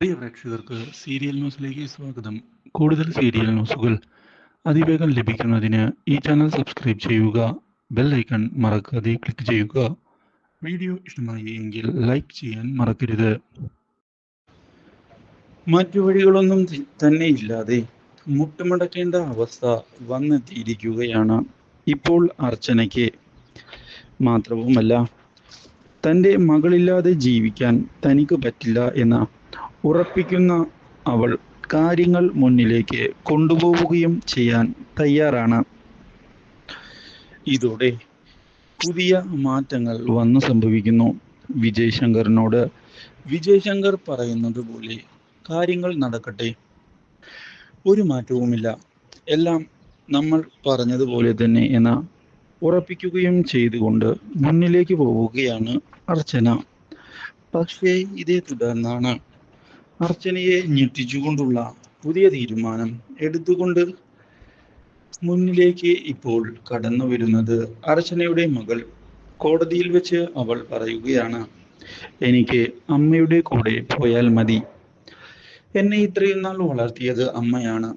പ്രിയ പ്രേക്ഷകർക്ക് സീരിയൽ ന്യൂസിലേക്ക് സ്വാഗതം. കൂടുതൽ സീരിയൽ ന്യൂസുകൾ അതിവേഗം ലഭിക്കുന്നതിന് ഈ ചാനൽ സബ്സ്ക്രൈബ് ചെയ്യുക. ബെൽ ഐക്കൺ മറക്കാതെ ക്ലിക്ക് ചെയ്യുക. വീഡിയോ ഇഷ്ടമായി എങ്കിൽ ലൈക്ക് ചെയ്യാൻ മറക്കരുത്. മറ്റു വഴികളൊന്നും തന്നെ ഇല്ലാതെ മുട്ടുമടക്കേണ്ട അവസ്ഥ വന്നെത്തിയിരിക്കുകയാണ് ഇപ്പോൾ അർച്ചനയ്ക്ക്. മാത്രവുമല്ല, തൻ്റെ മകളില്ലാതെ ജീവിക്കാൻ തനിക്ക് പറ്റില്ല എന്ന ഉറപ്പിക്കുന്ന അവൾ കാര്യങ്ങൾ മുന്നിലേക്ക് കൊണ്ടുപോവുകയും ചെയ്യാൻ തയ്യാറാണ്. ഇതോടെ പുതിയ മാറ്റങ്ങൾ വന്നു സംഭവിക്കുന്നു. വിജയ് ശങ്കറിനോട് വിജയ് ശങ്കർ പറയുന്നത് പോലെ കാര്യങ്ങൾ നടക്കട്ടെ, ഒരു മാറ്റവുമില്ല, എല്ലാം നമ്മൾ പറഞ്ഞതുപോലെ തന്നെ എന്ന ഉറപ്പിക്കുകയും ചെയ്തുകൊണ്ട് മുന്നിലേക്ക് പോവുകയാണ് അർച്ചന. പക്ഷേ ഇതേ തുടർന്നാണ് അർച്ചനയെ ഞെട്ടിച്ചുകൊണ്ടുള്ള പുതിയ തീരുമാനം എടുത്തുകൊണ്ട് മുന്നിലേക്ക് ഇപ്പോൾ കടന്നു വരുന്നത് അർച്ചനയുടെ മകൾ. കോടതിയിൽ വെച്ച് അവൾ പറയുകയാണ്, എനിക്ക് അമ്മയുടെ കൂടെ പോയാൽ മതി. എന്നെ ഇത്രയും നാൾ വളർത്തിയത് അമ്മയാണ്.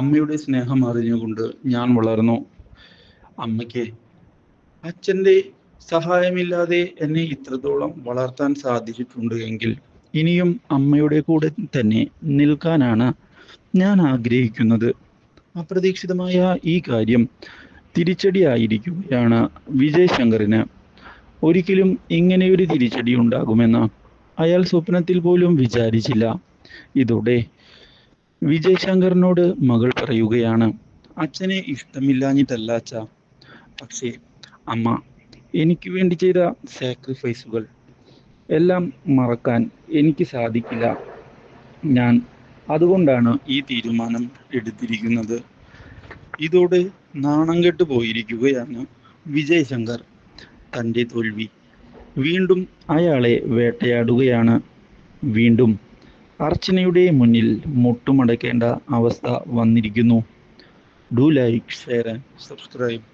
അമ്മയുടെ സ്നേഹം അറിഞ്ഞുകൊണ്ട് ഞാൻ വളർന്നു. അമ്മയ്ക്ക് അച്ഛൻ്റെ സഹായമില്ലാതെ എന്നെ ഇത്രത്തോളം വളർത്താൻ സാധിച്ചിട്ടുണ്ട് എങ്കിൽ ഇനിയും അമ്മയുടെ കൂടെ തന്നെ നിൽക്കാനാണ് ഞാൻ ആഗ്രഹിക്കുന്നത്. അപ്രതീക്ഷിതമായ ഈ കാര്യം തിരിച്ചടിയായിരിക്കുകയാണ് വിജയ് ശങ്കറിന്. ഒരിക്കലും ഇങ്ങനെയൊരു തിരിച്ചടി ഉണ്ടാകുമെന്ന് അയാൾ സ്വപ്നത്തിൽ പോലും വിചാരിച്ചില്ല. ഇതോടെ വിജയ് ശങ്കറിനോട് മകൾ പറയുകയാണ്, അച്ഛനെ ഇഷ്ടമില്ലാഞ്ഞിട്ടല്ല അച്ഛാ, പക്ഷേ അമ്മ എനിക്ക് വേണ്ടി ചെയ്ത സാക്രിഫൈസുകൾ എല്ലാം മറക്കാൻ എനിക്ക് സാധിക്കില്ല. ഞാൻ അതുകൊണ്ടാണ് ഈ തീരുമാനം എടുത്തിരിക്കുന്നത്. ഇതോടെ നാണം കെട്ടു പോയിരിക്കുകയാണ് വിജയ് ശങ്കർ. തൻ്റെ തോൽവി വീണ്ടും അയാളെ വേട്ടയാടുകയാണ്. വീണ്ടും അർച്ചനയുടെ മുന്നിൽ മുട്ടുമടക്കേണ്ട അവസ്ഥ വന്നിരിക്കുന്നു. Do like, share and subscribe.